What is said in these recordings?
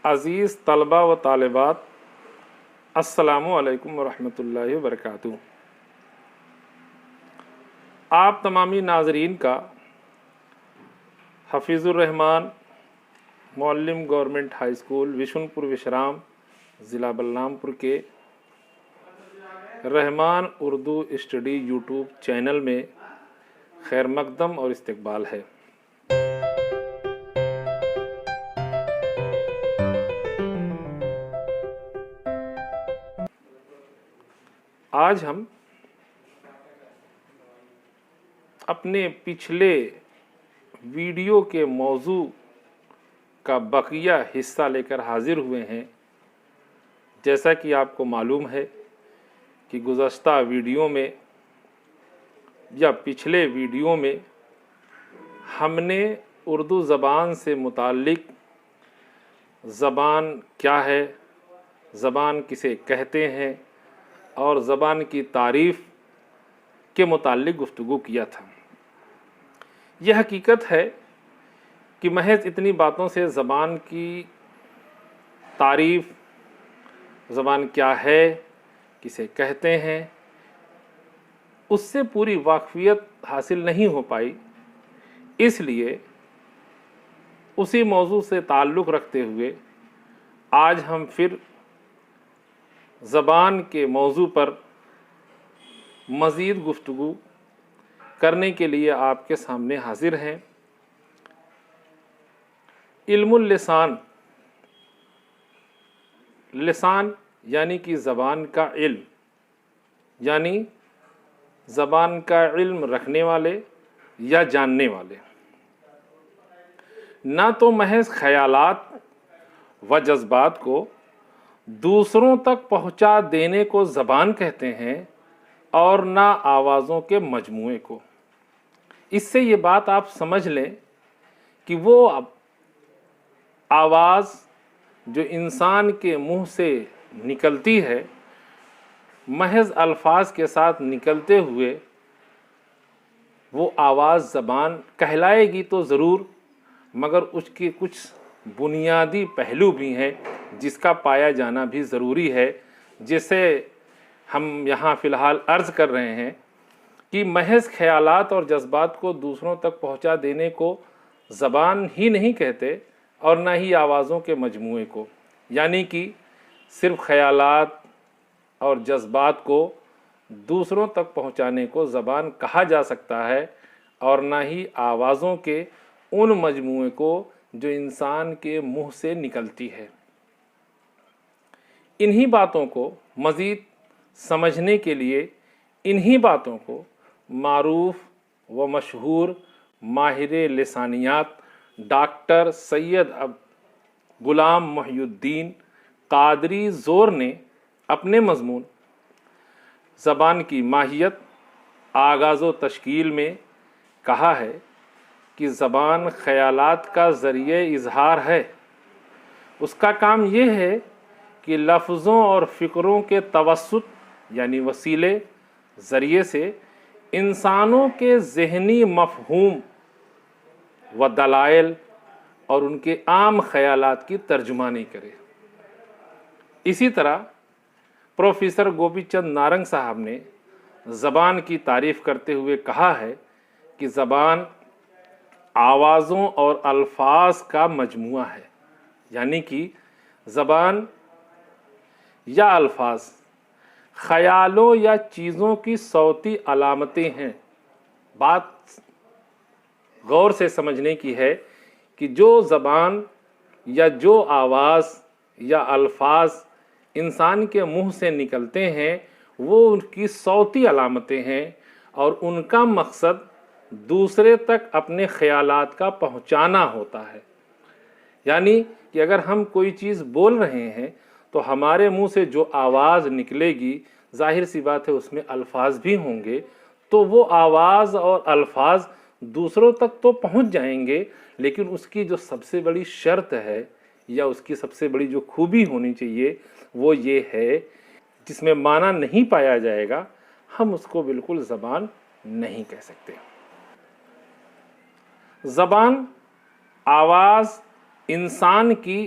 عزیز طلبہ و طالبات، السلام علیکم ورحمۃ اللہ وبرکاتہ۔ آپ تمامی ناظرین کا حفیظ الرحمان معلم گورنمنٹ ہائی اسکول وشن پور وشرام ضلع بلرام پور کے رحمان اردو اسٹڈی یوٹیوب چینل میں خیر مقدم اور استقبال ہے۔ آج ہم اپنے پچھلے ویڈیو کے موضوع کا بقیہ حصہ لے کر حاضر ہوئے ہیں۔ جیسا کہ آپ کو معلوم ہے کہ گزشتہ ویڈیو میں یا پچھلے ویڈیو میں ہم نے اردو زبان سے متعلق زبان کیا ہے، زبان کسے کہتے ہیں اور زبان کی تعریف کے متعلق گفتگو کیا تھا۔ یہ حقیقت ہے کہ محض اتنی باتوں سے زبان کی تعریف، زبان کیا ہے، کسے کہتے ہیں، اس سے پوری واقفیت حاصل نہیں ہو پائی۔ اس لیے اسی موضوع سے تعلق رکھتے ہوئے آج ہم پھر زبان کے موضوع پر مزید گفتگو کرنے کے لیے آپ کے سامنے حاضر ہیں۔ علم اللسان، لسان یعنی کہ زبان کا علم، یعنی زبان کا علم رکھنے والے یا جاننے والے، نہ تو محض خیالات و جذبات کو دوسروں تک پہنچا دینے کو زبان کہتے ہیں اور نہ آوازوں کے مجموعے کو۔ اس سے یہ بات آپ سمجھ لیں کہ وہ آواز جو انسان کے منہ سے نکلتی ہے، محض الفاظ کے ساتھ نکلتے ہوئے وہ آواز زبان کہلائے گی تو ضرور، مگر اس کے کچھ بنیادی پہلو بھی ہیں جس کا پایا جانا بھی ضروری ہے، جسے ہم یہاں فی الحال عرض کر رہے ہیں کہ محض خیالات اور جذبات کو دوسروں تک پہنچا دینے کو زبان ہی نہیں کہتے اور نہ ہی آوازوں کے مجموعے کو، یعنی کہ صرف خیالات اور جذبات کو دوسروں تک پہنچانے کو زبان کہا جا سکتا ہے اور نہ ہی آوازوں کے ان مجموعے کو جو انسان کے منہ سے نکلتی ہے۔ انہی باتوں کو مزید سمجھنے کے لیے انہی باتوں کو معروف و مشہور ماہر لسانیات ڈاکٹر سید غلام محی الدین قادری زور نے اپنے مضمون زبان کی ماہیت، آغاز و تشکیل میں کہا ہے کہ زبان خیالات کا ذریعہ اظہار ہے۔ اس کا کام یہ ہے کہ لفظوں اور فکروں کے توسط یعنی وسیلے ذریعے سے انسانوں کے ذہنی مفہوم و دلائل اور ان کے عام خیالات کی ترجمانی کرے۔ اسی طرح پروفیسر گوپی چند نارنگ صاحب نے زبان کی تعریف کرتے ہوئے کہا ہے کہ زبان آوازوں اور الفاظ کا مجموعہ ہے، یعنی کہ زبان یا الفاظ خیالوں یا چیزوں کی صوتی علامتیں ہیں۔ بات غور سے سمجھنے کی ہے کہ جو زبان یا جو آواز یا الفاظ انسان کے منہ سے نکلتے ہیں وہ ان کی صوتی علامتیں ہیں اور ان کا مقصد دوسرے تک اپنے خیالات کا پہنچانا ہوتا ہے۔ یعنی کہ اگر ہم کوئی چیز بول رہے ہیں تو ہمارے منہ سے جو آواز نکلے گی، ظاہر سی بات ہے اس میں الفاظ بھی ہوں گے، تو وہ آواز اور الفاظ دوسروں تک تو پہنچ جائیں گے، لیکن اس کی جو سب سے بڑی شرط ہے یا اس کی سب سے بڑی جو خوبی ہونی چاہیے وہ یہ ہے، جس میں معنی نہیں پایا جائے گا ہم اس کو بالکل زبان نہیں کہہ سکتے۔ زبان آواز انسان کی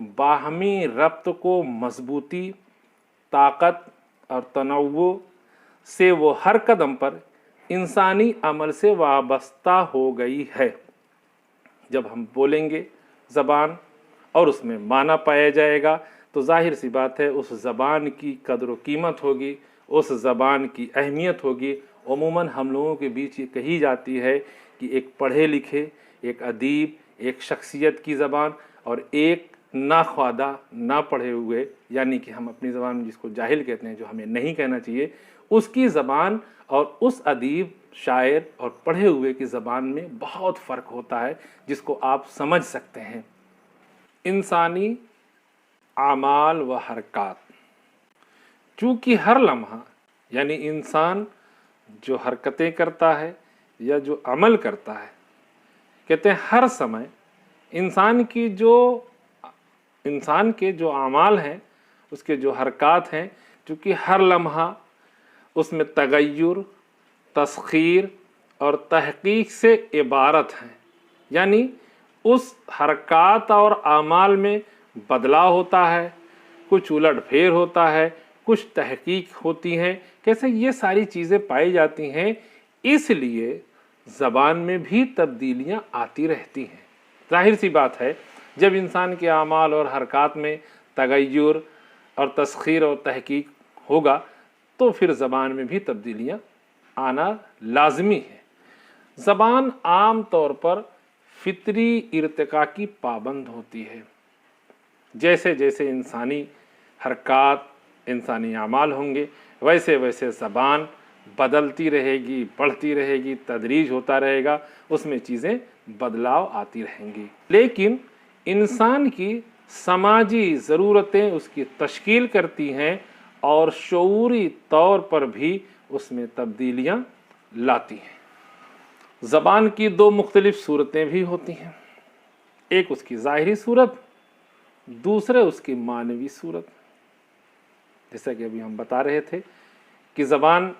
باہمی ربط کو مضبوطی، طاقت اور تنوع سے وہ ہر قدم پر انسانی عمل سے وابستہ ہو گئی ہے۔ جب ہم بولیں گے زبان اور اس میں معنی پایا جائے گا تو ظاہر سی بات ہے اس زبان کی قدر و قیمت ہوگی، اس زبان کی اہمیت ہوگی۔ عموماً ہم لوگوں کے بیچ یہ کہی جاتی ہے کہ ایک پڑھے لکھے، ایک ادیب، ایک شخصیت کی زبان اور ایک ناخوادہ، نہ پڑھے ہوئے، یعنی کہ ہم اپنی زبان میں جس کو جاہل کہتے ہیں، جو ہمیں نہیں کہنا چاہیے، اس کی زبان اور اس ادیب، شاعر اور پڑھے ہوئے کی زبان میں بہت فرق ہوتا ہے، جس کو آپ سمجھ سکتے ہیں۔ انسانی اعمال و حرکات، چونکہ ہر لمحہ یعنی انسان جو حرکتیں کرتا ہے یا جو عمل کرتا ہے، کہتے ہیں ہر سمے انسان کے جو اعمال ہیں، اس کے جو حرکات ہیں، چونکہ ہر لمحہ اس میں تغیر، تسخیر اور تحقیق سے عبارت ہیں، یعنی اس حرکات اور اعمال میں بدلاؤ ہوتا ہے، کچھ الٹ پھیر ہوتا ہے، کچھ تحقیق ہوتی ہیں، کیسے یہ ساری چیزیں پائی جاتی ہیں، اس لیے زبان میں بھی تبدیلیاں آتی رہتی ہیں۔ ظاہر سی بات ہے جب انسان کے اعمال اور حرکات میں تغیر اور تسخیر اور تحقیق ہوگا تو پھر زبان میں بھی تبدیلیاں آنا لازمی ہے۔ زبان عام طور پر فطری ارتقاء کی پابند ہوتی ہے۔ جیسے جیسے انسانی حرکات، انسانی اعمال ہوں گے، ویسے ویسے زبان بدلتی رہے گی، بڑھتی رہے گی، تدریج ہوتا رہے گا، اس میں چیزیں بدلاؤ آتی رہیں گی۔ لیکن انسان کی سماجی ضرورتیں اس کی تشکیل کرتی ہیں اور شعوری طور پر بھی اس میں تبدیلیاں لاتی ہیں۔ زبان کی دو مختلف صورتیں بھی ہوتی ہیں، ایک اس کی ظاہری صورت، دوسرے اس کی معنوی صورت۔ جیسا کہ ابھی ہم بتا رہے تھے کہ زبان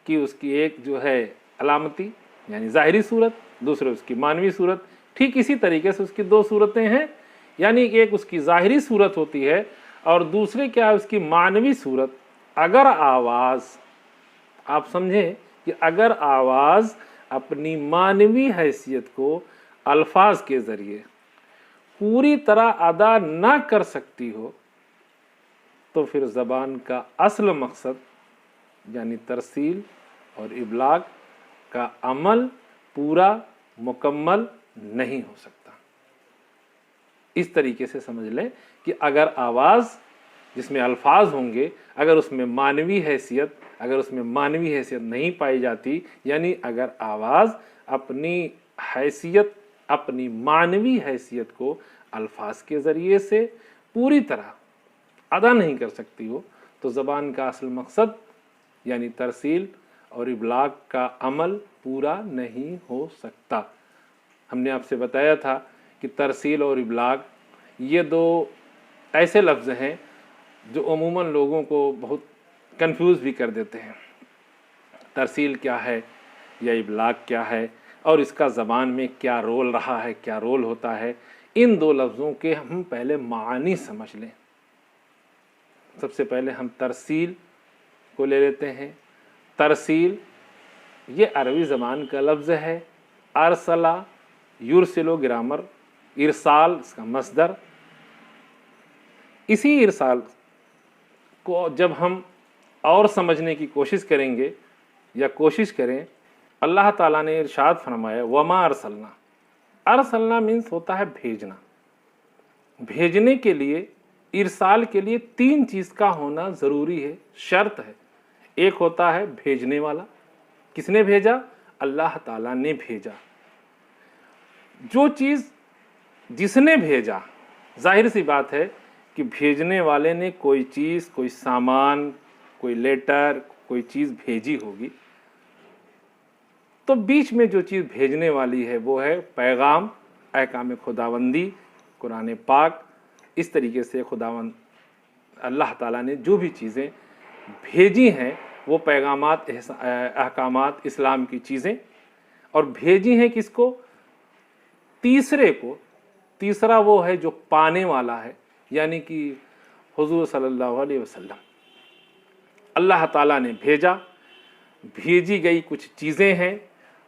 کی اس کی ایک جو ہے علامتی یعنی ظاہری صورت، دوسرے اس کی معنوی صورت، ٹھیک اسی طریقے سے اس کی دو صورتیں ہیں، یعنی ایک اس کی ظاہری صورت ہوتی ہے اور دوسرے کیا ہے اس کی معنوی صورت۔ اگر آواز، آپ سمجھیں کہ اگر آواز اپنی معنوی حیثیت کو الفاظ کے ذریعے پوری طرح ادا نہ کر سکتی ہو تو پھر زبان کا اصل مقصد یعنی ترسیل اور ابلاغ کا عمل پورا مکمل نہیں ہو سکتا۔ اس طریقے سے سمجھ لیں کہ اگر آواز جس میں الفاظ ہوں گے، اگر اس میں معنوی حیثیت نہیں پائی جاتی، یعنی اگر آواز اپنی حیثیت، اپنی معنوی حیثیت کو الفاظ کے ذریعے سے پوری طرح ادا نہیں کر سکتی ہو تو زبان کا اصل مقصد یعنی ترسیل اور ابلاغ کا عمل پورا نہیں ہو سکتا۔ ہم نے آپ سے بتایا تھا کہ ترسیل اور ابلاغ یہ دو ایسے لفظ ہیں جو عموماً لوگوں کو بہت کنفیوز بھی کر دیتے ہیں۔ ترسیل کیا ہے یا ابلاغ کیا ہے اور اس کا زبان میں کیا رول رہا ہے، کیا رول ہوتا ہے، ان دو لفظوں کے ہم پہلے معانی سمجھ لیں۔ سب سے پہلے ہم ترسیل کو لے لیتے ہیں۔ ترسیل یہ عربی زبان کا لفظ ہے، ارسلہ یرسلو گرامر، ارسال اس کا مصدر۔ اسی ارسال کو جب ہم اور سمجھنے کی کوشش کریں گے یا کوشش کریں، اللہ تعالیٰ نے ارشاد فرمایا وما ارسلنا، ارسلنا مینس ہوتا ہے بھیجنا۔ بھیجنے کے لیے، ارسال کے لیے تین چیز کا ہونا ضروری ہے، شرط ہے۔ ایک ہوتا ہے بھیجنے والا، کس نے بھیجا؟ اللہ تعالیٰ نے بھیجا۔ جو چیز جس نے بھیجا، ظاہر سی بات ہے کہ بھیجنے والے نے کوئی چیز، کوئی سامان، کوئی لیٹر، کوئی چیز بھیجی ہوگی، تو بیچ میں جو چیز بھیجنے والی ہے وہ ہے پیغام، احکام خداوندی، قرآن پاک۔ اس طریقے سے خداوند اللہ تعالیٰ نے جو بھی چیزیں بھیجی ہیں وہ پیغامات، احکامات، اسلام کی چیزیں، اور بھیجی ہیں کس کو؟ تیسرے کو۔ تیسرا وہ ہے جو پانے والا ہے، یعنی کہ حضور صلی اللہ علیہ وسلم اللہ تعالیٰ نے بھیجا، بھیجی گئی کچھ چیزیں ہیں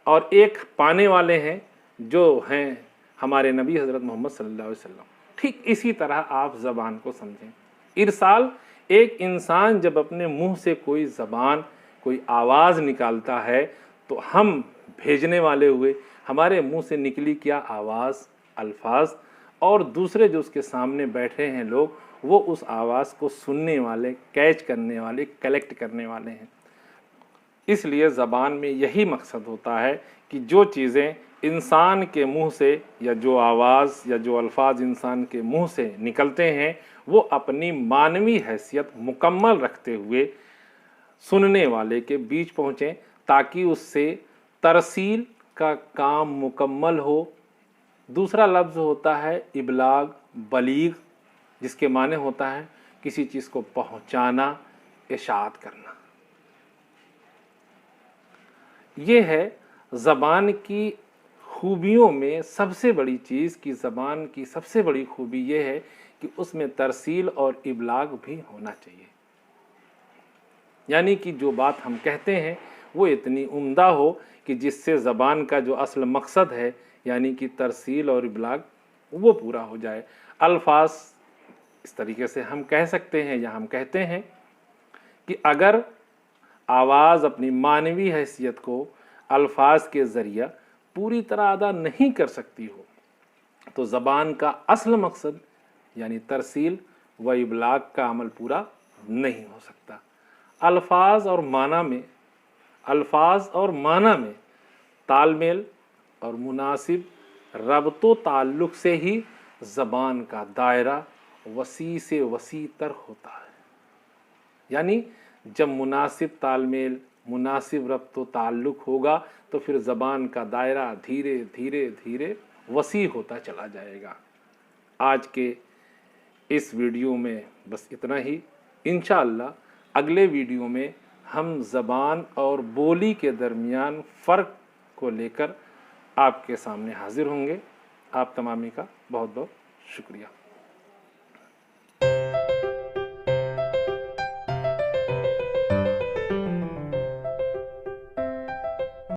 اور ایک پانے والے ہیں جو ہیں ہمارے نبی حضرت محمد صلی اللہ علیہ وسلم۔ ٹھیک اسی طرح آپ زبان کو سمجھیں۔ ارسال، ایک انسان جب اپنے منہ سے کوئی زبان، کوئی آواز نکالتا ہے تو ہم بھیجنے والے ہوئے، ہمارے منہ سے نکلی کیا آواز، الفاظ، اور دوسرے جو اس کے سامنے بیٹھے ہیں لوگ، وہ اس آواز کو سننے والے، کیچ کرنے والے، کلیکٹ کرنے والے ہیں۔ اس لیے زبان میں یہی مقصد ہوتا ہے کہ جو چیزیں انسان کے منہ سے، یا جو آواز یا جو الفاظ انسان کے منہ سے نکلتے ہیں، وہ اپنی معنوی حیثیت مکمل رکھتے ہوئے سننے والے کے بیچ پہنچیں، تاکہ اس سے ترسیل کا کام مکمل ہو۔ دوسرا لفظ ہوتا ہے ابلاغ، بلیغ، جس کے معنی ہوتا ہے کسی چیز کو پہنچانا، اشاعت کرنا۔ یہ ہے زبان کی خوبیوں میں سب سے بڑی چیز، کہ زبان کی سب سے بڑی خوبی یہ ہے کہ اس میں ترسیل اور ابلاغ بھی ہونا چاہیے، یعنی کہ جو بات ہم کہتے ہیں وہ اتنی عمدہ ہو کہ جس سے زبان کا جو اصل مقصد ہے، یعنی کہ ترسیل اور ابلاغ، وہ پورا ہو جائے۔ الفاظ اس طریقے سے ہم کہہ سکتے ہیں، یا ہم کہتے ہیں کہ اگر آواز اپنی معنوی حیثیت کو الفاظ کے ذریعہ پوری طرح ادا نہیں کر سکتی ہو تو زبان کا اصل مقصد یعنی ترسیل و ابلاغ کا عمل پورا نہیں ہو سکتا۔ الفاظ اور معنی میں تال میل اور مناسب ربط و تعلق سے ہی زبان کا دائرہ وسیع سے وسیع تر ہوتا ہے۔ یعنی جب مناسب تال میل، مناسب ربط و تعلق ہوگا تو پھر زبان کا دائرہ دھیرے دھیرے دھیرے وسیع ہوتا چلا جائے گا۔ آج کے اس ویڈیو میں بس اتنا ہی۔ انشاءاللہ اگلے ویڈیو میں ہم زبان اور بولی کے درمیان فرق کو لے کر آپ کے سامنے حاضر ہوں گے۔ آپ تمامی کا بہت بہت شکریہ۔